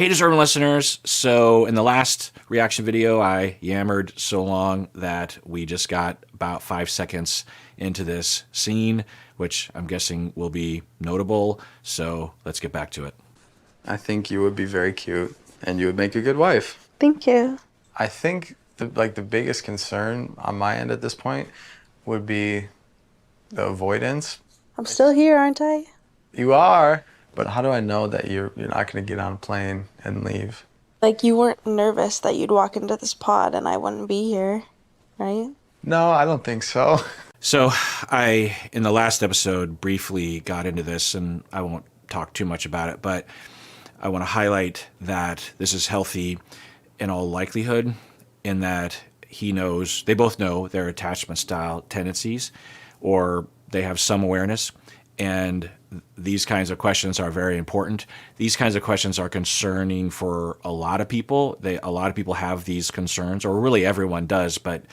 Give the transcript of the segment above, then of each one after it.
Hey, Deserving listeners. So in the last reaction video, I yammered so long that we just got about 5 seconds into this scene, which I'm guessing will be notable. So let's get back to it. I think you would be very cute and you would make a good wife. Thank you. I think the biggest concern on my end at this point would be the avoidance. I'm still here, aren't I? You are, but how do I know that you're not going to get on a plane and leave? Like, you weren't nervous that you'd walk into this pod and I wouldn't be here, right? No, I don't think so. So I, in the last episode, briefly got into this, and I won't talk too much about it, but I want to highlight that this is healthy in all likelihood, in that they both know their attachment style tendencies, or they have some awareness, and these kinds of questions are very important. These kinds of questions are concerning for a lot of people. A lot of people have these concerns, or really everyone does, but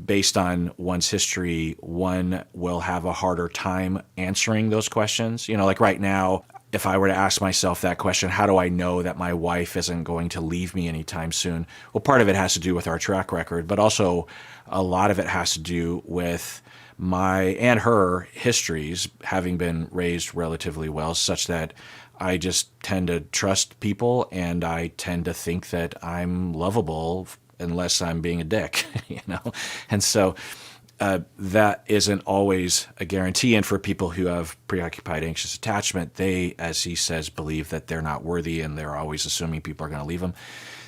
based on one's history, one will have a harder time answering those questions. Like right now, if I were to ask myself that question, how do I know that my wife isn't going to leave me anytime soon? Well, part of it has to do with our track record, but also a lot of it has to do with my and her histories, having been raised relatively well, such that I just tend to trust people and I tend to think that I'm lovable unless I'm being a dick, And so that isn't always a guarantee. And for people who have preoccupied anxious attachment, they, as he says, believe that they're not worthy and they're always assuming people are going to leave them.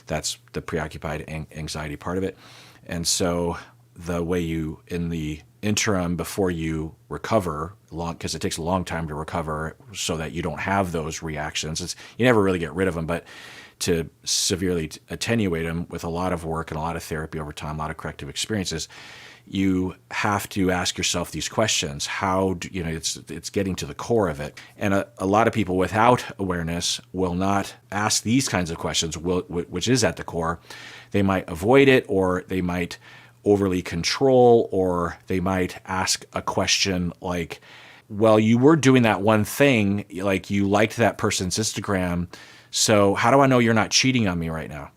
That's the preoccupied anxiety part of it. And so the way you, in the interim before you recover, because it takes a long time to recover so that you don't have those reactions, you never really get rid of them, but to severely attenuate them with a lot of work and a lot of therapy over time, a lot of corrective experiences, you have to ask yourself these questions. It's getting to the core of it. And a lot of people without awareness will not ask these kinds of questions, which is at the core. They might avoid it, or they might overly control, or they might ask a question like, well, you were doing that one thing, like you liked that person's Instagram, so how do I know you're not cheating on me right now?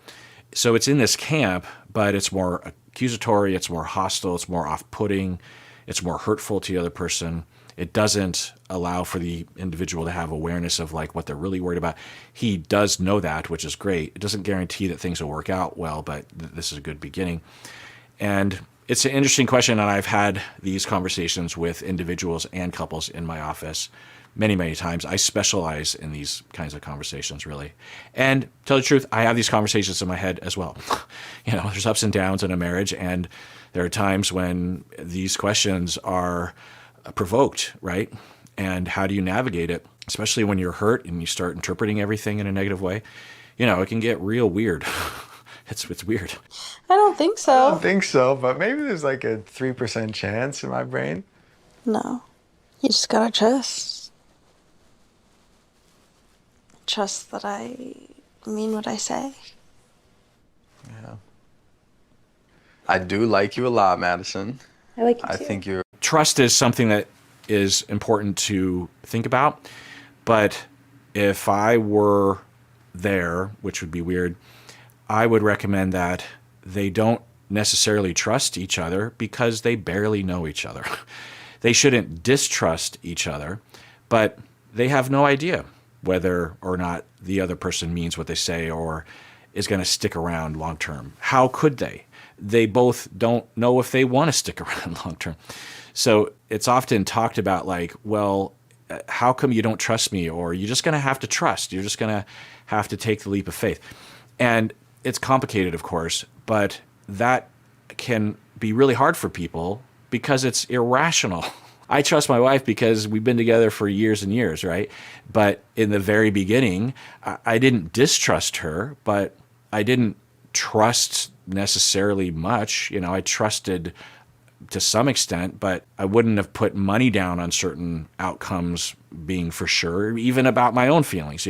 So it's in this camp, but it's more accusatory, it's more hostile, it's more off-putting, it's more hurtful to the other person. It doesn't allow for the individual to have awareness of like what they're really worried about. He does know that, which is great. It doesn't guarantee that things will work out well, but this is a good beginning. And it's an interesting question, and I've had these conversations with individuals and couples in my office many, many times. I specialize in these kinds of conversations, really. And to tell the truth, I have these conversations in my head as well. There's ups and downs in a marriage, and there are times when these questions are provoked, right? And how do you navigate it, especially when you're hurt and you start interpreting everything in a negative way? It can get real weird. It's weird. I don't think so. I don't think so, but maybe there's like a 3% chance in my brain. No. You just gotta trust. Trust that I mean what I say. Yeah. I do like you a lot, Madison. I like you I too. think you're... Trust is something that is important to think about, but if I were there, which would be weird, I would recommend that they don't necessarily trust each other because they barely know each other. They shouldn't distrust each other, but they have no idea whether or not the other person means what they say or is going to stick around long term. How could they? They both don't know if they want to stick around long term. So it's often talked about like, well, how come you don't trust me? Or you're just going to have to trust. You're just going to have to take the leap of faith. And it's complicated, of course, but that can be really hard for people because it's irrational. I trust my wife because we've been together for years and years, right? But in the very beginning, I didn't distrust her, but I didn't trust necessarily much. I trusted to some extent, but I wouldn't have put money down on certain outcomes being for sure, even about my own feelings,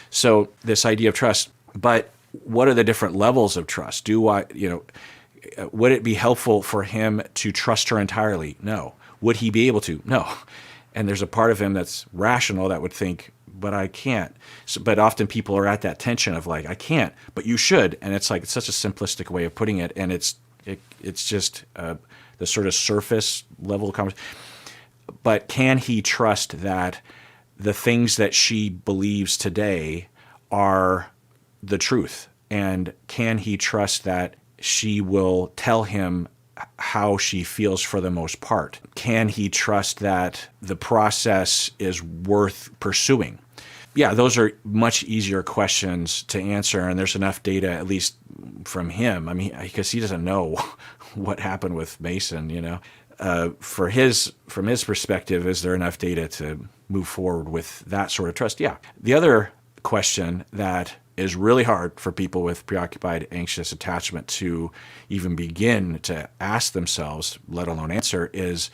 So this idea of trust, but what are the different levels of trust? Would it be helpful for him to trust her entirely? No. Would he be able to? No. And there's a part of him that's rational that would think, but I can't. So, but often people are at that tension of like, I can't, but you should. And it's like, it's such a simplistic way of putting it. And it's just the sort of surface level conversation. But can he trust that the things that she believes today are the truth? And can he trust that she will tell him how she feels for the most part? Can he trust that the process is worth pursuing? Yeah, those are much easier questions to answer, and there's enough data, at least from him. I mean, because he doesn't know what happened with Mason, you know. From his perspective, is there enough data to move forward with that sort of trust? Yeah. The other question that is really hard for people with preoccupied anxious attachment to even begin to ask themselves, let alone answer, is,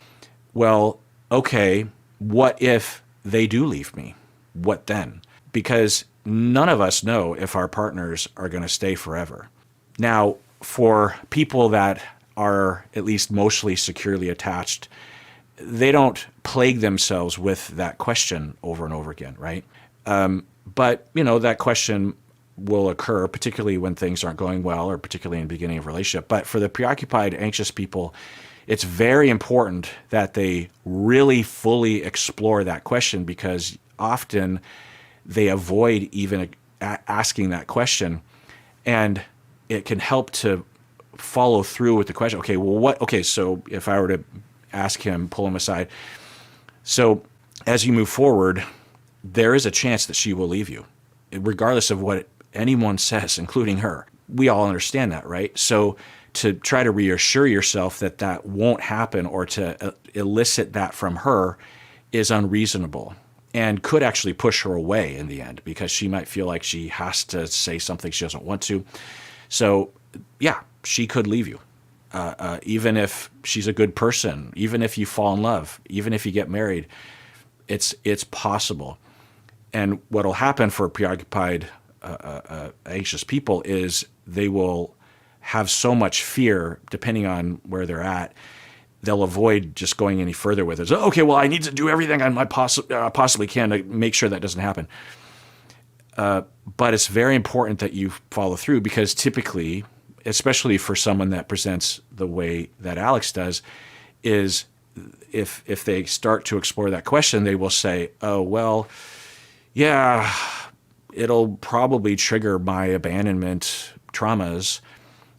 well, okay, what if they do leave me? What then? Because none of us know if our partners are going to stay forever. Now, for people that are at least mostly securely attached, they don't plague themselves with that question over and over again, right? But, you know, that question will occur, particularly when things aren't going well or particularly in the beginning of a relationship. But for the preoccupied, anxious people, it's very important that they really fully explore that question, because often they avoid even asking that question. And it can help to follow through with the question. Okay, well, what? Okay, so if I were to ask him, pull him aside. So as you move forward, there is a chance that she will leave you, regardless of what anyone says, including her. We all understand that, right? So to try to reassure yourself that that won't happen, or to elicit that from her, is unreasonable and could actually push her away in the end, because she might feel like she has to say something she doesn't want to. So yeah, she could leave you. Even if she's a good person, even if you fall in love, even if you get married, it's possible. And what will happen for preoccupied, anxious people is they will have so much fear, depending on where they're at, they'll avoid just going any further with it. So, okay, well, I need to do everything I possibly can to make sure that doesn't happen. But it's very important that you follow through, because typically, especially for someone that presents the way that Alex does, is if they start to explore that question, they will say, oh, well, yeah, it'll probably trigger my abandonment traumas,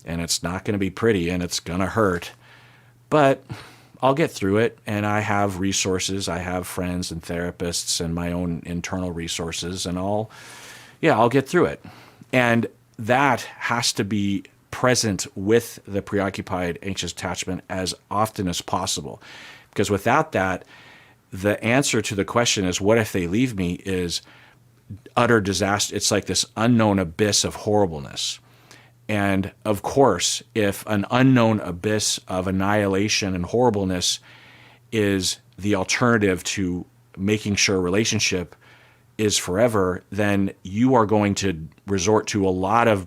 and it's not going to be pretty, and it's going to hurt, but I'll get through it, and I have resources. I have friends and therapists and my own internal resources, and I'll get through it. And that has to be present with the preoccupied anxious attachment as often as possible, because without that, the answer to the question is, what if they leave me, is utter disaster. It's like this unknown abyss of horribleness. And of course, if an unknown abyss of annihilation and horribleness is the alternative to making sure a relationship is forever, then you are going to resort to a lot of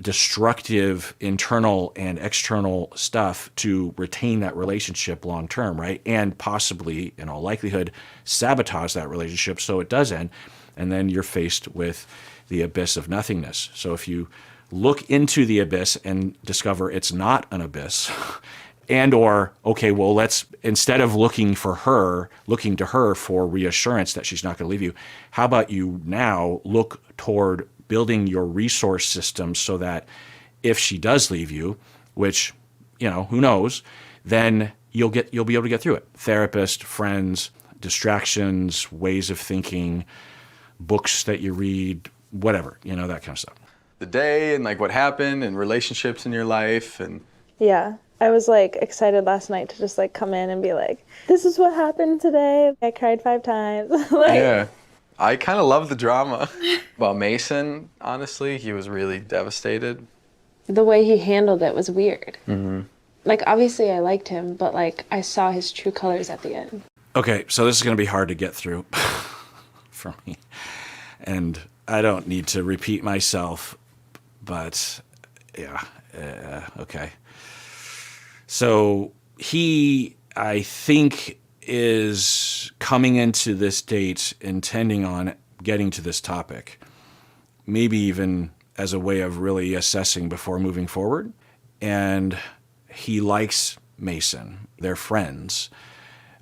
destructive internal and external stuff to retain that relationship long term, right? And possibly, in all likelihood, sabotage that relationship so it does end. And then you're faced with the abyss of nothingness. So if you look into the abyss and discover it's not an abyss, and or, okay, well, let's, instead of looking to her for reassurance that she's not going to leave you, how about you now look toward building your resource system so that if she does leave you, which, you know, who knows, then you'll be able to get through it. Therapist, friends, distractions, ways of thinking, books that you read, whatever, you know, that kind of stuff. The day and like what happened and relationships in your life. And Yeah, I was like excited last night to just like come in and be like, this is what happened today. I cried 5 times. Like, yeah, I kind of love the drama. About Mason, honestly, he was really devastated. The way he handled it was weird. Mm-hmm. Like, obviously I liked him, but like I saw his true colors at the end. Okay, so this is going to be hard to get through for me. And I don't need to repeat myself, but yeah, okay. So he, I think, is coming into this date intending on getting to this topic, maybe even as a way of really assessing before moving forward. And he likes Mason. They're friends.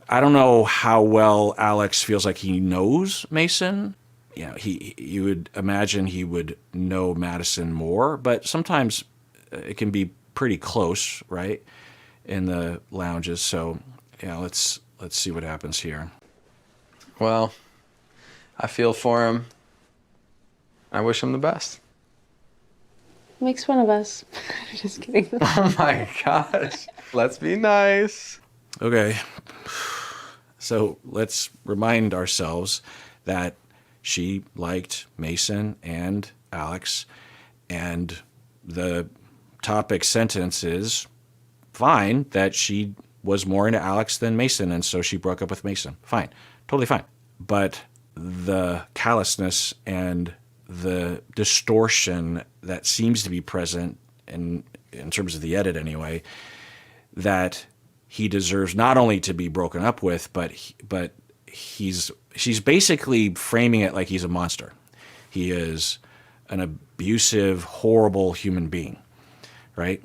I don't know how well Alex feels like he knows Mason. You know, you would imagine he would know Madison more, but sometimes it can be pretty close, right, in the lounges. So, yeah, let's see what happens here. Well, I feel for him. I wish him the best. Makes fun of us. Just kidding. Oh my gosh. Let's be nice. Okay. So let's remind ourselves that she liked Mason and Alex, and the topic sentence is fine that she was more into Alex than Mason, and so she broke up with Mason. Fine. Totally fine. But the callousness and the distortion that seems to be present in terms of the edit anyway, that he deserves not only to be broken up with, but she's basically framing it like he's a monster. He is an abusive, horrible human being, right?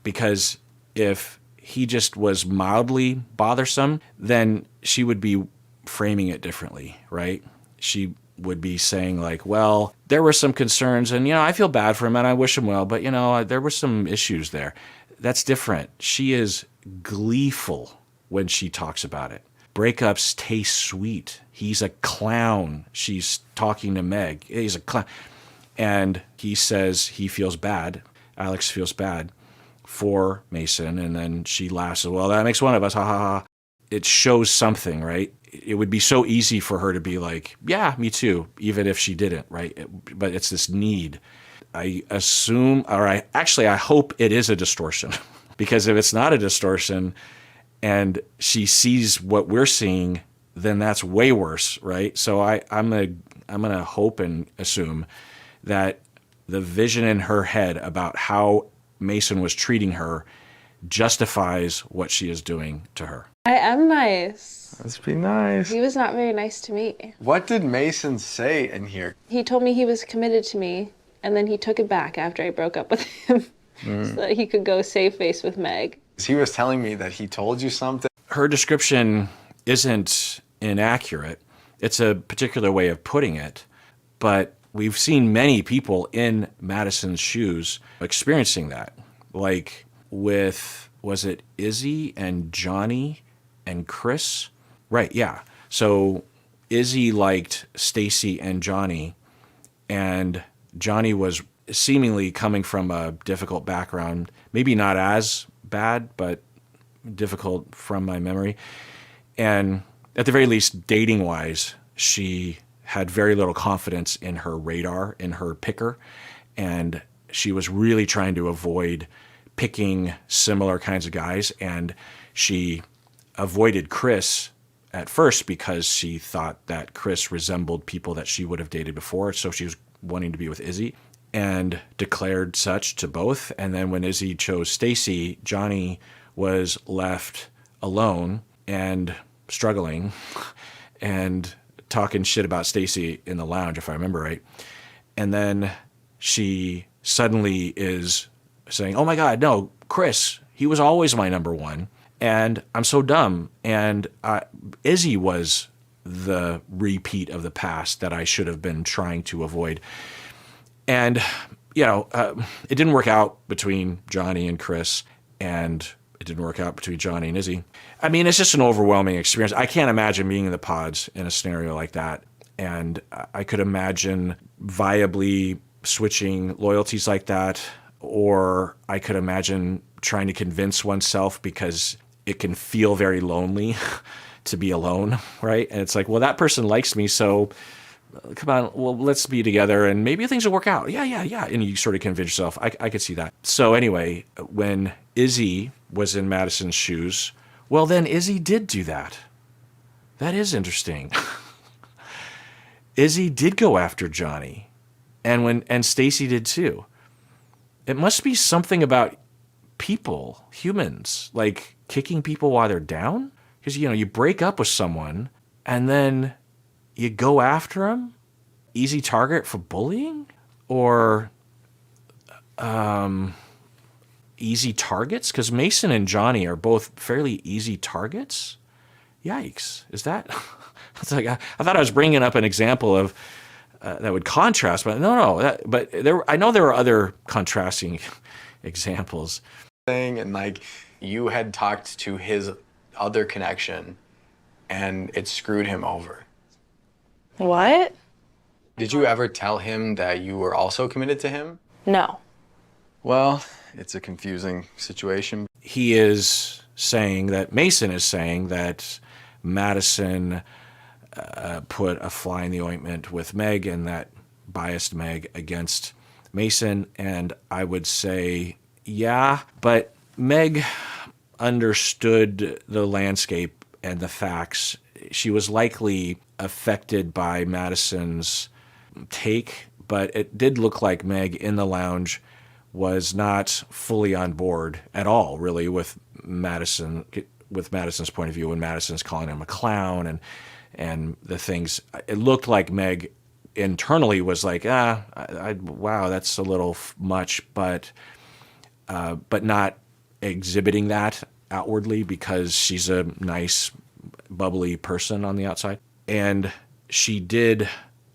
Because if he just was mildly bothersome, then she would be framing it differently, right? She would be saying like, well, there were some concerns and, I feel bad for him and I wish him well, but, there were some issues there. That's different. She is gleeful when she talks about it. Breakups taste sweet. He's a clown. She's talking to Meg. He's a clown. And he says he feels bad. Alex feels bad for Mason. And then she laughs. Well, that makes one of us. Ha ha ha. It shows something, right? It would be so easy for her to be like, yeah, me too, even if she didn't, right? But it's this need. I assume, I hope it is a distortion. Because if it's not a distortion and she sees what we're seeing, then that's way worse, right? So I'm gonna hope and assume that the vision in her head about how Mason was treating her justifies what she is doing to her. I am nice. Let's be nice. He was not very nice to me. What did Mason say in here? He told me he was committed to me, and then he took it back after I broke up with him so that he could go save face with Meg. He was telling me that he told you something. Her description isn't inaccurate. It's a particular way of putting it, but we've seen many people in Madison's shoes experiencing that. Like with, was it Izzy and Johnny and Chris? Right, yeah. So Izzy liked Stacy and Johnny, and Johnny was seemingly coming from a difficult background, maybe not as bad, but difficult from my memory. And at the very least, dating-wise, she had very little confidence in her radar, in her picker, and she was really trying to avoid picking similar kinds of guys, and she avoided Chris at first because she thought that Chris resembled people that she would have dated before, so she was wanting to be with Izzy and declared such to both. And then when Izzy chose Stacy, Johnny was left alone and struggling and talking shit about Stacy in the lounge, if I remember right. And then she suddenly is saying, oh my God, no, Chris, he was always my number one. And I'm so dumb. And Izzy was the repeat of the past that I should have been trying to avoid. And, it didn't work out between Johnny and Chris, and it didn't work out between Johnny and Izzy. I mean, it's just an overwhelming experience. I can't imagine being in the pods in a scenario like that. And I could imagine viably switching loyalties like that, or I could imagine trying to convince oneself because it can feel very lonely to be alone, right? And it's like, well, that person likes me, so come on, well, let's be together and maybe things will work out. Yeah. And you sort of convince yourself. I could see that. So anyway, when Izzy was in Madison's shoes, well, then Izzy did do that. That is interesting. Izzy did go after Johnny, and Stacy did too. It must be something about people, humans, like kicking people while they're down. Because, you break up with someone and then you go after them? Easy target for bullying? Or easy targets? Because Mason and Johnny are both fairly easy targets. Yikes. Is that... It's like, I thought I was bringing up an example of that would contrast, but no. I know there are other contrasting examples. And like, you had talked to his other connection and it screwed him over. What? Did you ever tell him that you were also committed to him? No. Well, it's a confusing situation. He is saying that, Mason is saying that Madison put a fly in the ointment with Meg, and that biased Meg against Mason. And I would say, yeah, but Meg understood the landscape and the facts. She was likely affected by Madison's take, but it did look like Meg in the lounge was not fully on board at all, really, with Madison's point of view, when Madison's calling him a clown and the things. It looked like Meg internally was like, wow, that's a little much, but not exhibiting that outwardly because she's a nice, bubbly person on the outside. And she did,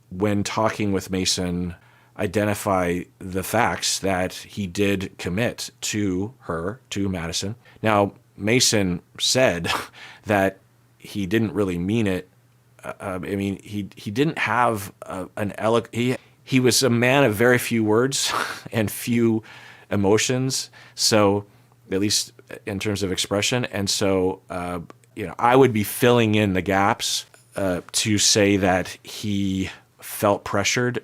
when talking with Mason, identify the facts that he did commit to her, to Madison. Now, Mason said that he didn't really mean it. He didn't have he was a man of very few words and few emotions. So, at least in terms of expression. And so, I would be filling in the gaps to say that he felt pressured.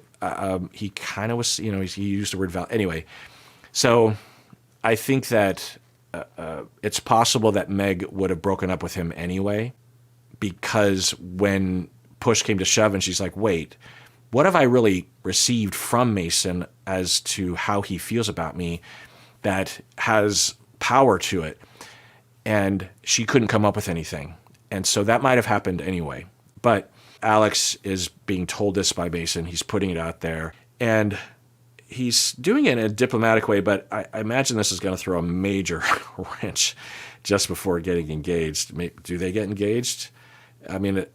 He kind of was, he used the word anyway. So I think that it's possible that Meg would have broken up with him anyway, because when push came to shove and she's like, wait, what have I really received from Mason as to how he feels about me that has power to it? And she couldn't come up with anything. And so that might have happened anyway. But Alex is being told this by Mason. He's putting it out there. And he's doing it in a diplomatic way, but I imagine this is going to throw a major wrench just before getting engaged. Do they get engaged? I mean,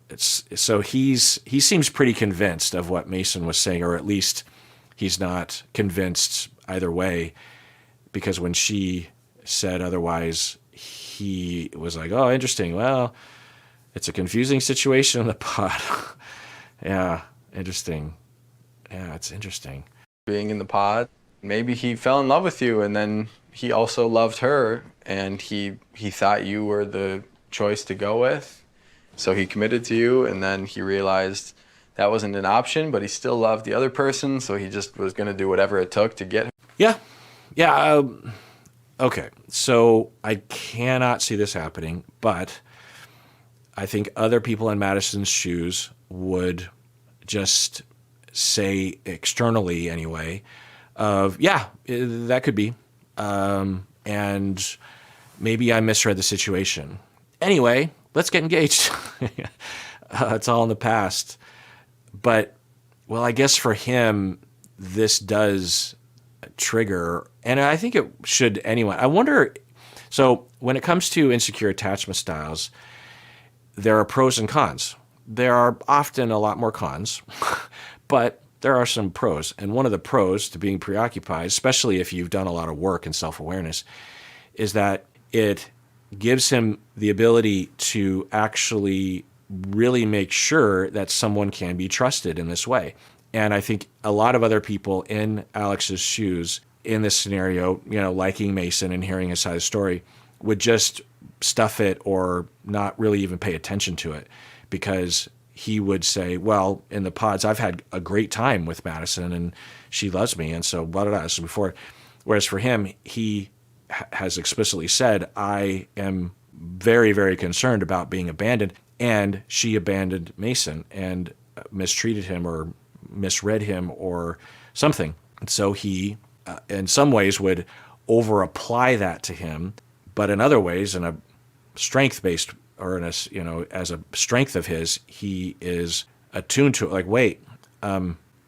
he seems pretty convinced of what Mason was saying, or at least he's not convinced either way, because when she said otherwise, he was like, oh, interesting. Well, it's a confusing situation in the pod. Yeah, interesting. Yeah, it's interesting. Being in the pod, maybe he fell in love with you, and then he also loved her, and he thought you were the choice to go with. So he committed to you, and then he realized that wasn't an option, but he still loved the other person, so he just was going to do whatever it took to get her. Yeah. Okay, so I cannot see this happening, but I think other people in Madison's shoes would just say externally anyway, that could be. And maybe I misread the situation. Anyway, let's get engaged. It's all in the past. But, well, I guess for him, this does trigger, and I think it should anyway. I wonder, so when it comes to insecure attachment styles, there are pros and cons. There are often a lot more cons, but there are some pros. And one of the pros to being preoccupied, especially if you've done a lot of work and self-awareness, is that it gives him the ability to actually really make sure that someone can be trusted in this way. And I think a lot of other people in Alex's shoes in this scenario, liking Mason and hearing his side of the story, would just stuff it or not really even pay attention to it, because he would say, well, in the pods, I've had a great time with Madison and she loves me. And so blah, blah, blah. So before, whereas for him, he has explicitly said, I am very, very concerned about being abandoned. And she abandoned Mason and mistreated him or misread him or something. And so he, in some ways, would over-apply that to him, but in other ways, in a strength-based or as a strength of his, he is attuned to it. Like, wait,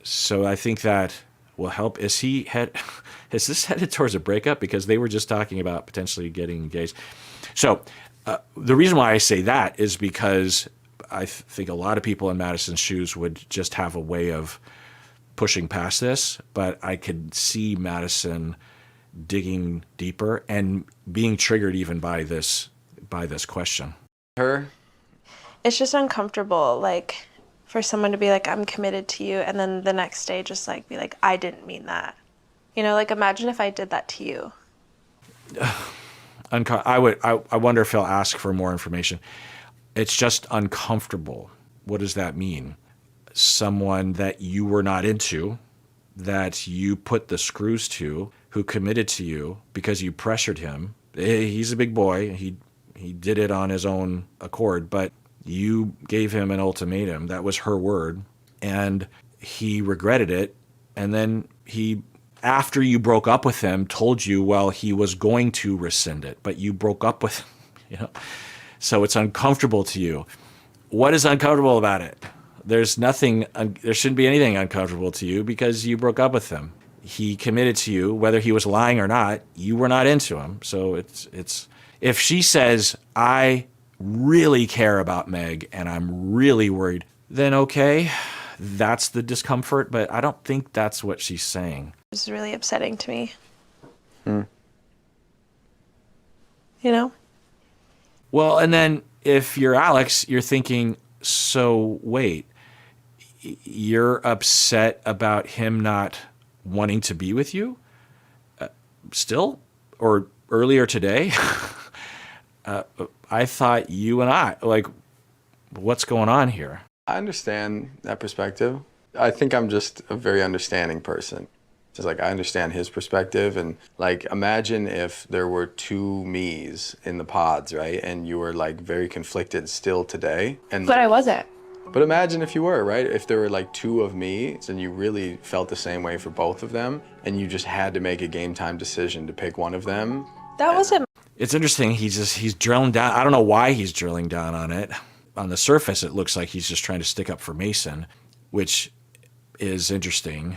so I think that will help. Is this headed towards a breakup? Because they were just talking about potentially getting engaged. So the reason why I say that is because I think a lot of people in Madison's shoes would just have a way of pushing past this, but I could see Madison digging deeper and being triggered even by this question. Her? It's just uncomfortable, like, for someone to be like, I'm committed to you, and then the next day just like be like, I didn't mean that. Like, imagine if I did that to you. I wonder if he'll ask for more information. It's just uncomfortable. What does that mean? Someone that you were not into, that you put the screws to, who committed to you because you pressured him. He's a big boy. He did it on his own accord, but you gave him an ultimatum. That was her word. And he regretted it. And then he, after you broke up with him, told you, well, he was going to rescind it, but you broke up with him, So it's uncomfortable to you. What is uncomfortable about it? There shouldn't be anything uncomfortable to you because you broke up with him. He committed to you, whether he was lying or not, you were not into him. So it's if she says, I really care about Meg and I'm really worried, then okay, that's the discomfort, but I don't think that's what she's saying. It was really upsetting to me. Well, and then if you're Alex, you're thinking, so wait, you're upset about him not wanting to be with you still? Or earlier today? I thought you and I, like, what's going on here? I understand that perspective. I think I'm just a very understanding person. Just like I understand his perspective, and like imagine if there were two me's in the pods, right? And you were like very conflicted still today. But I wasn't. But imagine if you were, right? If there were like two of me's and you really felt the same way for both of them, and you just had to make a game time decision to pick one of them. That wasn't. It's interesting. He's drilling down. I don't know why he's drilling down on it. On the surface, it looks like he's just trying to stick up for Mason, which is interesting.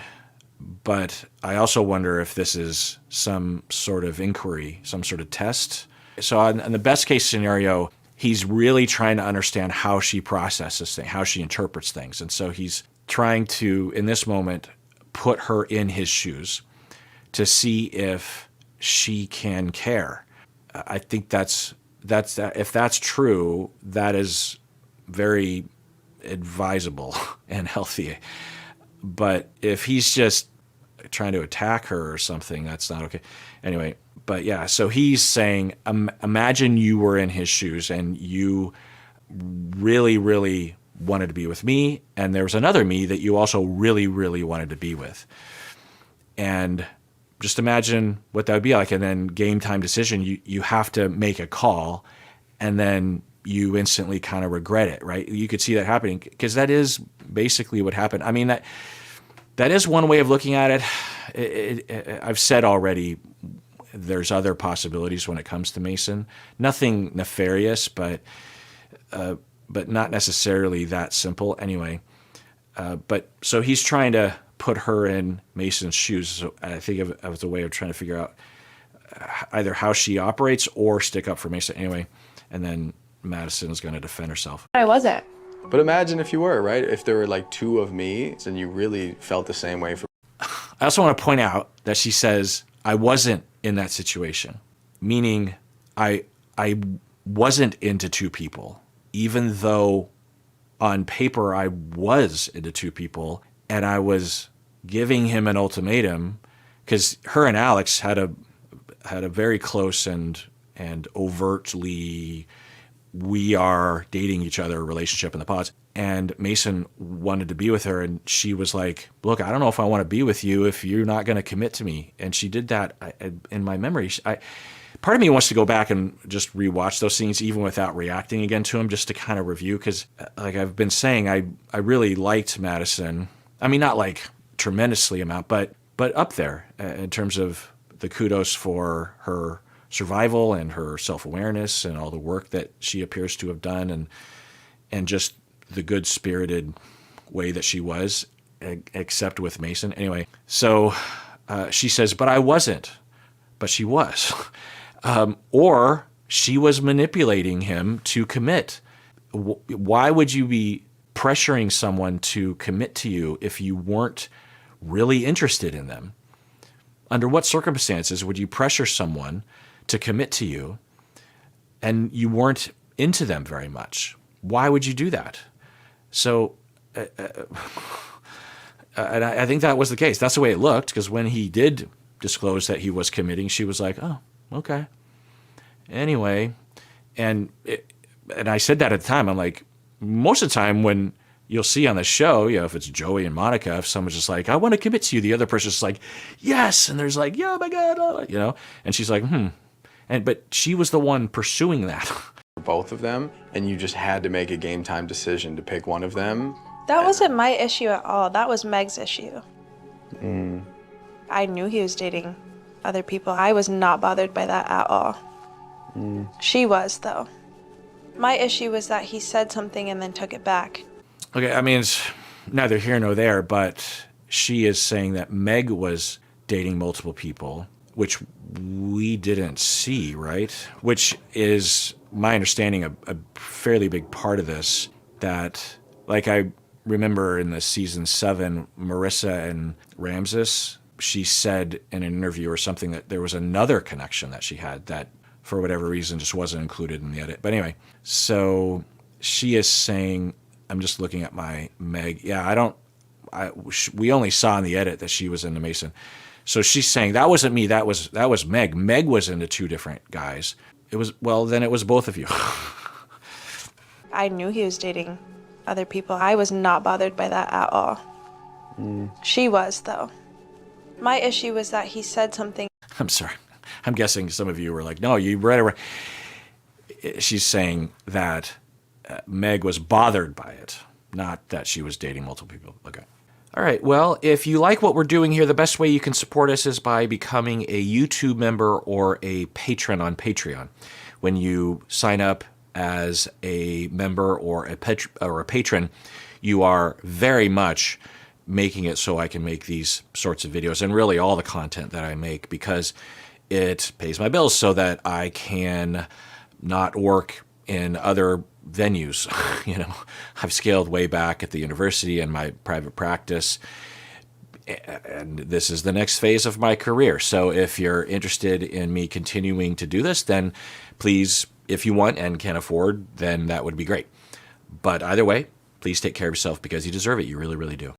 But I also wonder if this is some sort of inquiry, some sort of test. So in the best case scenario, he's really trying to understand how she processes things, how she interprets things. And so he's trying to, in this moment, put her in his shoes to see if she can care. I think that's if that's true, that is very advisable and healthy. But if he's just trying to attack her or something, that's not okay. Anyway, but yeah, so he's saying, imagine you were in his shoes and you really, really wanted to be with me, and there was another me that you also really, really wanted to be with. And just imagine what that would be like. And then game time decision, you have to make a call, and then you instantly kind of regret it, right? You could see that happening because that is basically what happened. I mean, that is one way of looking at it. I've said already, there's other possibilities when it comes to Mason. Nothing nefarious, but not necessarily that simple. Anyway, but so he's trying to put her in Mason's shoes. So I think of it as a way of trying to figure out either how she operates or stick up for Mason. Anyway, and then Madison is going to defend herself. I wasn't. But imagine if you were, right? If there were like two of me's and you really felt the same way for. I also want to point out that she says, I wasn't in that situation, meaning I wasn't into two people, even though on paper I was into two people, and I was giving him an ultimatum because her and Alex had a very close and overtly we are dating each other relationship in the pods. And Mason wanted to be with her, and she was like, look, I don't know if I want to be with you if you're not going to commit to me. And she did that in my memory. Part of me wants to go back and just rewatch those scenes even without reacting again to them, just to kind of review, because like I've been saying, I really liked Madison. I mean, not like tremendously amount, but up there in terms of the kudos for her survival and her self-awareness and all the work that she appears to have done, and just the good-spirited way that she was, except with Mason. Anyway, so she says, but I wasn't. But she was. Or she was manipulating him to commit. Why would you be pressuring someone to commit to you if you weren't really interested in them? Under what circumstances would you pressure someone to commit to you and you weren't into them very much? Why would you do that? So, and I think that was the case. That's the way it looked, because when he did disclose that he was committing, she was like, oh, okay. Anyway, and I said that at the time. I'm like, most of the time when you'll see on the show, if it's Joey and Monica, if someone's just like, I want to commit to you, the other person's just like, yes. And there's like, yeah, oh my God, and she's like, but she was the one pursuing that. Both of them, and you just had to make a game time decision to pick one of them. That wasn't my issue at all. That was Meg's issue. I knew he was dating other people. I was not bothered by that at all. She was, though. My issue was that he said something and then took it back. Okay, I mean, it's neither here nor there, but she is saying that Meg was dating multiple people, which we didn't see, right? Which is, my understanding, a fairly big part of this. That, like, I remember in the season 7, Marissa and Ramses, she said in an interview or something that there was another connection that she had that, for whatever reason, just wasn't included in the edit. But anyway, so she is saying, I'm just looking at my Meg. Yeah, we only saw in the edit that she was into Mason. So she's saying, that wasn't me, that was Meg. Meg was into 2 different guys. Then it was both of you. I knew he was dating other people. I was not bothered by that at all. She was, though. My issue was that he said something. I'm sorry. I'm guessing some of you were like, no, you read it. She's saying that Meg was bothered by it, not that she was dating multiple people. Okay. All right. Well, if you like what we're doing here, the best way you can support us is by becoming a YouTube member or a patron on Patreon. When you sign up as a member or a patron, you are very much making it so I can make these sorts of videos and really all the content that I make, because it pays my bills so that I can not work in other venues. I've scaled way back at the university and my private practice, and this is the next phase of my career. So if you're interested in me continuing to do this, then please, if you want and can afford, then that would be great. But either way, please take care of yourself, because you deserve it. You really, really do.